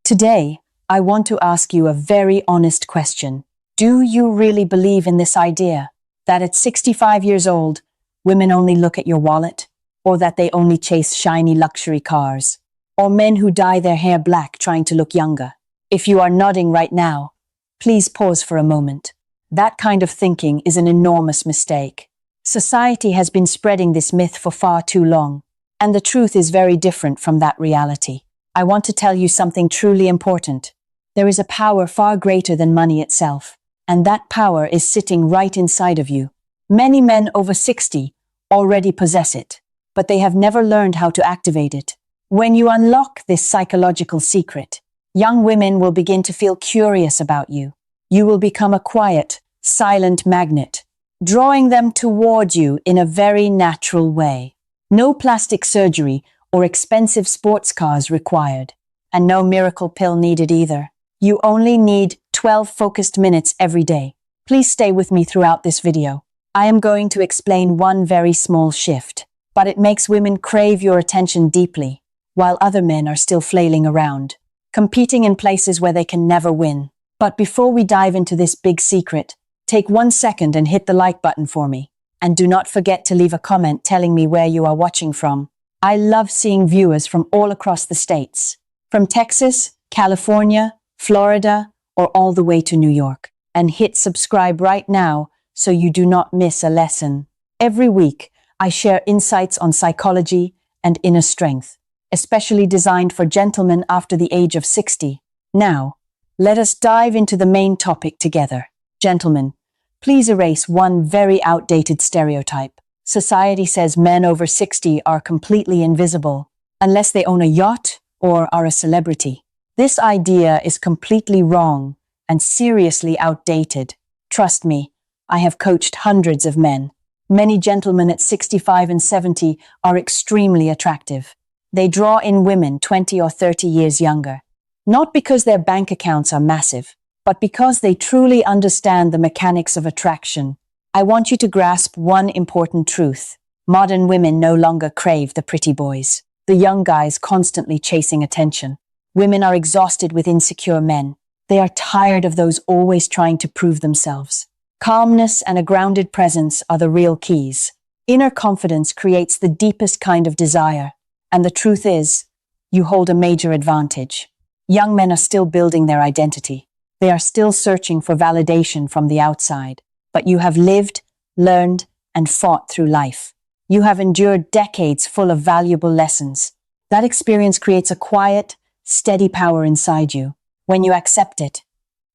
Today, I want to ask you a very honest question. Do you really believe in this idea that at 65 years old, women only look at your wallet? Or that they only chase shiny luxury cars? Or men who dye their hair black trying to look younger? If you are nodding right now, please pause for a moment. That kind of thinking is an enormous mistake. Society has been spreading this myth for far too long, and the truth is very different from that reality. I want to tell you something truly important. There is a power far greater than money itself, and that power is sitting right inside of you. Many men over 60 already possess it, but they have never learned how to activate it. When you unlock this psychological secret, young women will begin to feel curious about you. You will become a quiet, silent magnet, drawing them toward you in a very natural way. No plastic surgery or expensive sports cars required, and no miracle pill needed either. You only need 12 focused minutes every day. Please stay with me throughout this video. I am going to explain one very small shift, but it makes women crave your attention deeply, while other men are still flailing around, competing in places where they can never win. But before we dive into this big secret, take 1 second and hit the like button for me. And do not forget to leave a comment telling me where you are watching from. I love seeing viewers from all across the states, from Texas, California, Florida, or all the way to New York. And hit subscribe right now so you do not miss a lesson. Every week, I share insights on psychology and inner strength, especially designed for gentlemen after the age of 60. Now, let us dive into the main topic together. Gentlemen, please erase one very outdated stereotype. Society says men over 60 are completely invisible, unless they own a yacht or are a celebrity. This idea is completely wrong and seriously outdated. Trust me, I have coached hundreds of men. Many gentlemen at 65 and 70 are extremely attractive. They draw in women 20 or 30 years younger, not because their bank accounts are massive, but because they truly understand the mechanics of attraction. I want you to grasp one important truth. Modern women no longer crave the pretty boys, the young guys constantly chasing attention. Women are exhausted with insecure men. They are tired of those always trying to prove themselves. Calmness and a grounded presence are the real keys. Inner confidence creates the deepest kind of desire. And the truth is, you hold a major advantage. Young men are still building their identity. They are still searching for validation from the outside. But you have lived, learned, and fought through life. You have endured decades full of valuable lessons. That experience creates a quiet, steady power inside you. When you accept it,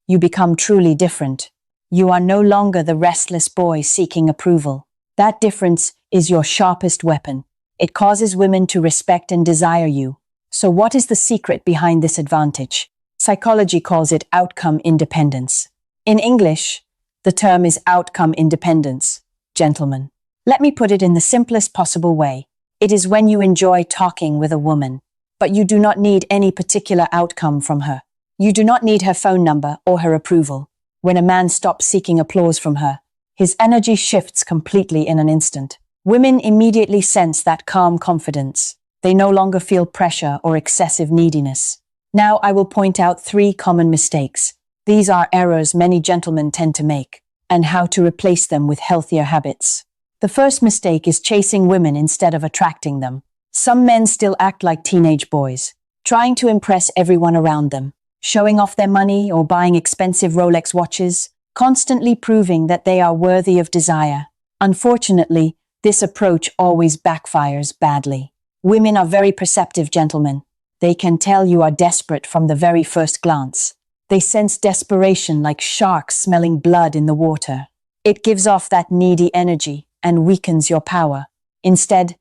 you become truly different. You are no longer the restless boy seeking approval. That difference is your sharpest weapon. It causes women to respect and desire you. So what is the secret behind this advantage? Psychology calls it outcome independence. In English, the term is outcome independence. Gentlemen, let me put it in the simplest possible way. It is when you enjoy talking with a woman, but you do not need any particular outcome from her. You do not need her phone number or her approval. When a man stops seeking applause from her, his energy shifts completely in an instant. Women immediately sense that calm confidence. They no longer feel pressure or excessive neediness. Now I will point out 3 common mistakes. These are errors many gentlemen tend to make, and how to replace them with healthier habits. The first mistake is chasing women instead of attracting them. Some men still act like teenage boys, trying to impress everyone around them, showing off their money or buying expensive Rolex watches, constantly proving that they are worthy of desire. Unfortunately, this approach always backfires badly. Women are very perceptive, gentlemen. They can tell you are desperate from the very first glance. They sense desperation like sharks smelling blood in the water. It gives off that needy energy and weakens your power. Instead,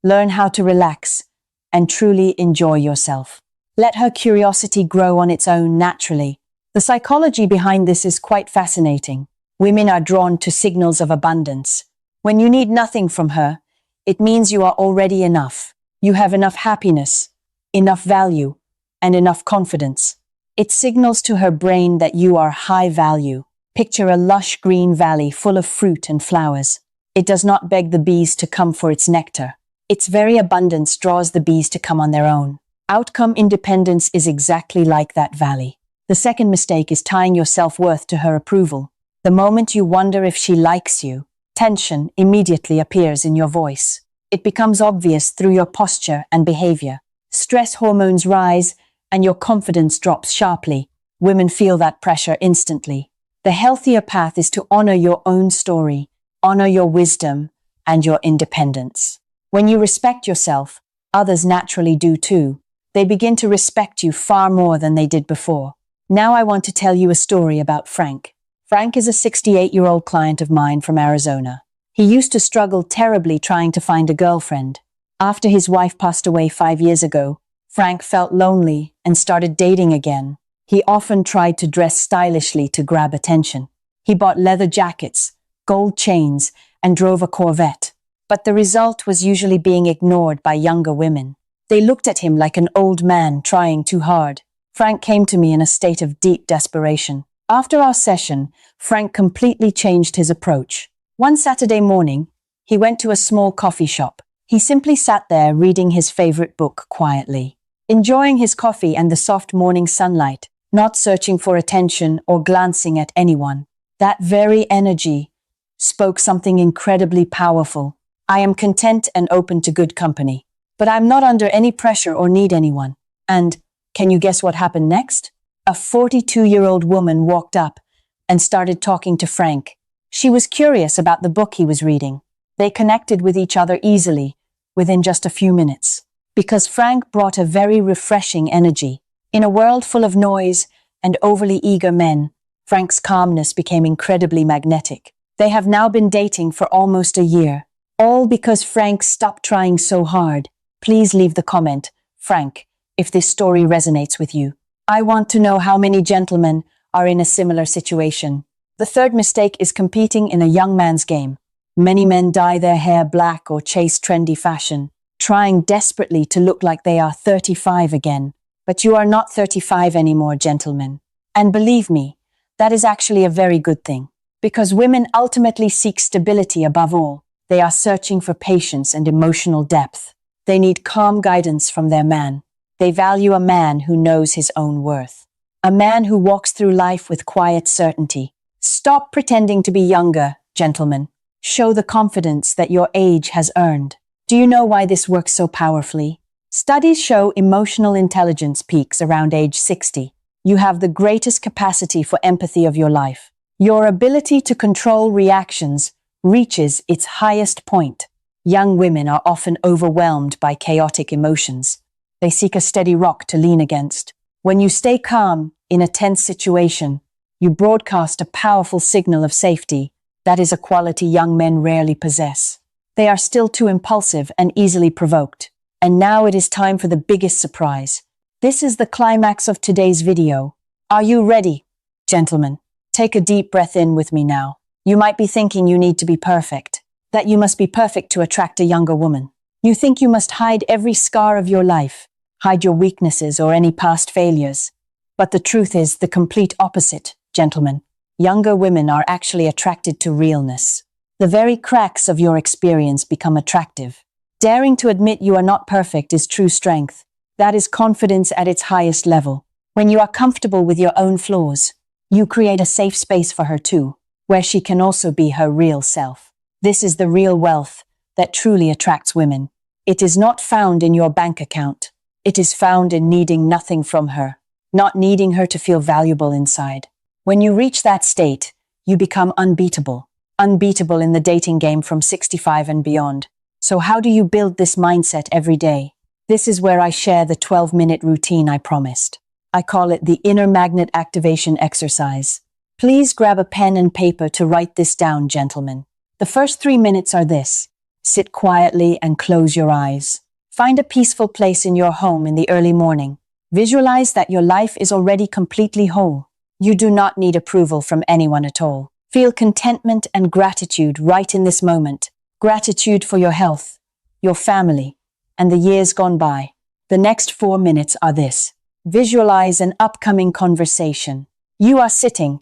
learn how to relax and truly enjoy yourself. Let her curiosity grow on its own naturally. The psychology behind this is quite fascinating. Women are drawn to signals of abundance. When you need nothing from her, it means you are already enough. You have enough happiness, enough value, and enough confidence. It signals to her brain that you are high value. Picture a lush green valley full of fruit and flowers. It does not beg the bees to come for its nectar. Its very abundance draws the bees to come on their own. Outcome independence is exactly like that valley. The second mistake is tying your self-worth to her approval. The moment you wonder if she likes you, tension immediately appears in your voice. It becomes obvious through your posture and behavior. Stress hormones rise, and your confidence drops sharply. Women feel that pressure instantly. The healthier path is to honor your own story, honor your wisdom, and your independence. When you respect yourself, others naturally do too. They begin to respect you far more than they did before. Now I want to tell you a story about Frank. Frank is a 68-year-old client of mine from Arizona. He used to struggle terribly trying to find a girlfriend. After his wife passed away 5 years ago, Frank felt lonely and started dating again. He often tried to dress stylishly to grab attention. He bought leather jackets, gold chains, and drove a Corvette. But the result was usually being ignored by younger women. They looked at him like an old man trying too hard. Frank came to me in a state of deep desperation. After our session, Frank completely changed his approach. One Saturday morning, he went to a small coffee shop. He simply sat there reading his favorite book quietly, enjoying his coffee and the soft morning sunlight, not searching for attention or glancing at anyone. That very energy spoke something incredibly powerful. I am content and open to good company, but I'm not under any pressure or need anyone. And can you guess what happened next? A 42-year-old woman walked up and started talking to Frank. She was curious about the book he was reading. They connected with each other easily within just a few minutes, because Frank brought a very refreshing energy. In a world full of noise and overly eager men, Frank's calmness became incredibly magnetic. They have now been dating for almost a year, all because Frank stopped trying so hard. Please leave the comment, Frank, if this story resonates with you. I want to know how many gentlemen are in a similar situation. The third mistake is competing in a young man's game. Many men dye their hair black or chase trendy fashion, trying desperately to look like they are 35 again. But you are not 35 anymore, gentlemen. And believe me, that is actually a very good thing. Because women ultimately seek stability above all. They are searching for patience and emotional depth. They need calm guidance from their man. They value a man who knows his own worth. A man who walks through life with quiet certainty. Stop pretending to be younger, gentlemen. Show the confidence that your age has earned. Do you know why this works so powerfully? Studies show emotional intelligence peaks around age 60. You have the greatest capacity for empathy of your life. Your ability to control reactions reaches its highest point. Young women are often overwhelmed by chaotic emotions. They seek a steady rock to lean against. When you stay calm in a tense situation, you broadcast a powerful signal of safety. That is a quality young men rarely possess. They are still too impulsive and easily provoked. And now it is time for the biggest surprise. This is the climax of today's video. Are you ready, gentlemen? Take a deep breath in with me now. You might be thinking you need to be perfect, that you must be perfect to attract a younger woman. You think you must hide every scar of your life, hide your weaknesses or any past failures. But the truth is the complete opposite, gentlemen. Younger women are actually attracted to realness. The very cracks of your experience become attractive. Daring to admit you are not perfect is true strength. That is confidence at its highest level. When you are comfortable with your own flaws, you create a safe space for her too, where she can also be her real self. This is the real wealth that truly attracts women. It is not found in your bank account. It is found in needing nothing from her, not needing her to feel valuable inside. When you reach that state, you become unbeatable. Unbeatable in the dating game from 65 and beyond. So how do you build this mindset every day? This is where I share the 12-minute routine I promised. I call it the inner magnet activation exercise. Please grab a pen and paper to write this down, gentlemen. The first 3 minutes are this. Sit quietly and close your eyes. Find a peaceful place in your home in the early morning. Visualize that your life is already completely whole. You do not need approval from anyone at all. Feel contentment and gratitude right in this moment. Gratitude for your health, your family, and the years gone by. The next 4 minutes are this. Visualize an upcoming conversation. You are sitting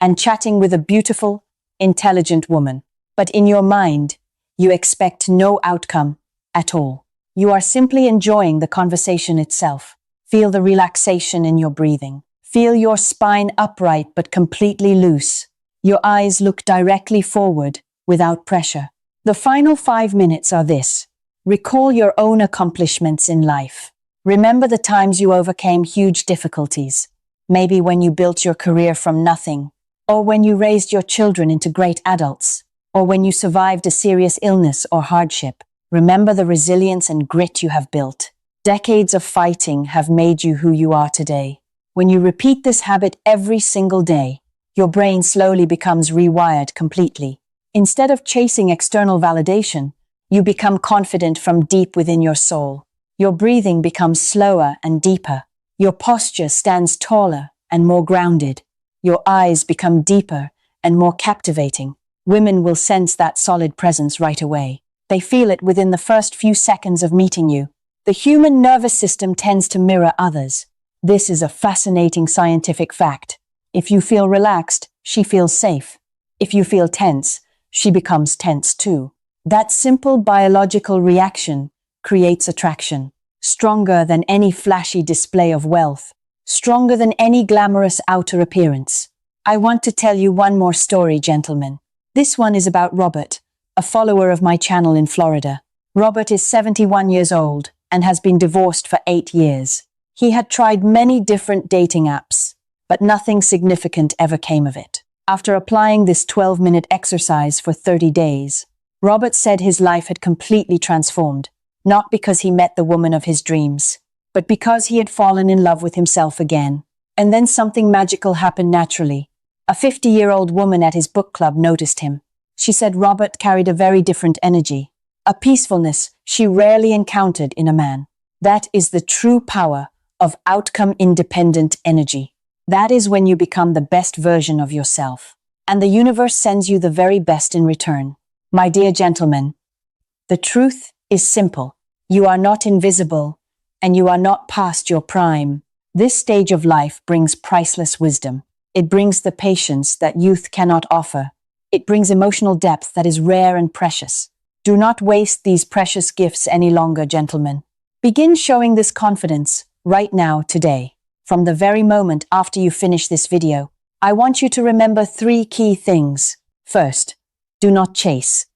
and chatting with a beautiful, intelligent woman, but in your mind, you expect no outcome at all. You are simply enjoying the conversation itself. Feel the relaxation in your breathing. Feel your spine upright but completely loose. Your eyes look directly forward without pressure. The final 5 minutes are this. Recall your own accomplishments in life. Remember the times you overcame huge difficulties. Maybe when you built your career from nothing, or when you raised your children into great adults, or when you survived a serious illness or hardship. Remember the resilience and grit you have built. Decades of fighting have made you who you are today. When you repeat this habit every single day, your brain slowly becomes rewired completely. Instead of chasing external validation, you become confident from deep within your soul. Your breathing becomes slower and deeper. Your posture stands taller and more grounded. Your eyes become deeper and more captivating. Women will sense that solid presence right away. They feel it within the first few seconds of meeting you. The human nervous system tends to mirror others. This is a fascinating scientific fact. If you feel relaxed, she feels safe. If you feel tense, she becomes tense too. That simple biological reaction creates attraction, stronger than any flashy display of wealth, stronger than any glamorous outer appearance. I want to tell you one more story, gentlemen. This one is about Robert, a follower of my channel in Florida. Robert is 71 years old and has been divorced for 8 years. He had tried many different dating apps, but nothing significant ever came of it. After applying this 12-minute exercise for 30 days, Robert said his life had completely transformed, not because he met the woman of his dreams, but because he had fallen in love with himself again. And then something magical happened naturally. A 50-year-old woman at his book club noticed him. She said Robert carried a very different energy, a peacefulness she rarely encountered in a man. That is the true power of outcome-independent energy. That is when you become the best version of yourself, and the universe sends you the very best in return. My dear gentlemen, the truth is simple. You are not invisible, and you are not past your prime. This stage of life brings priceless wisdom. It brings the patience that youth cannot offer. It brings emotional depth that is rare and precious. Do not waste these precious gifts any longer, gentlemen. Begin showing this confidence right now, today. From the very moment after you finish this video, I want you to remember 3 key things. First, do not chase.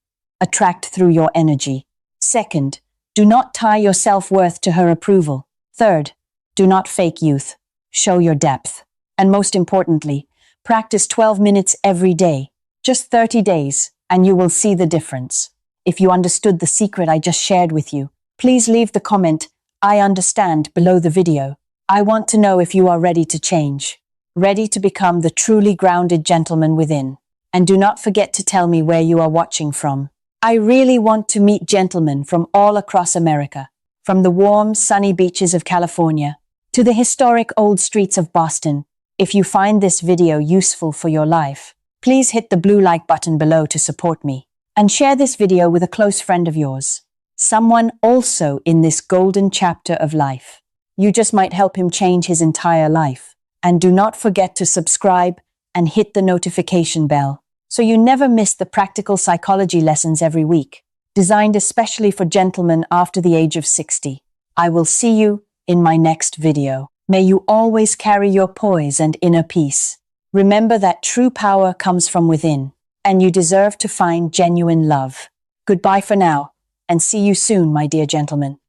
Attract through your energy. Second, do not tie your self-worth to her approval. Third, do not fake youth. Show your depth. And most importantly, practice 12 minutes every day. Just 30 days, and you will see the difference. If you understood the secret I just shared with you, please leave the comment, "I understand," below the video. I want to know if you are ready to change, ready to become the truly grounded gentleman within. And do not forget to tell me where you are watching from. I really want to meet gentlemen from all across America, from the warm, sunny beaches of California to the historic old streets of Boston. If you find this video useful for your life, please hit the blue like button below to support me, and share this video with a close friend of yours. Someone also in this golden chapter of life. You just might help him change his entire life. And do not forget to subscribe and hit the notification bell so you never miss the practical psychology lessons every week, designed especially for gentlemen after the age of 60. I will see you in my next video. May you always carry your poise and inner peace. Remember that true power comes from within, and you deserve to find genuine love. Goodbye for now, and see you soon, my dear gentlemen.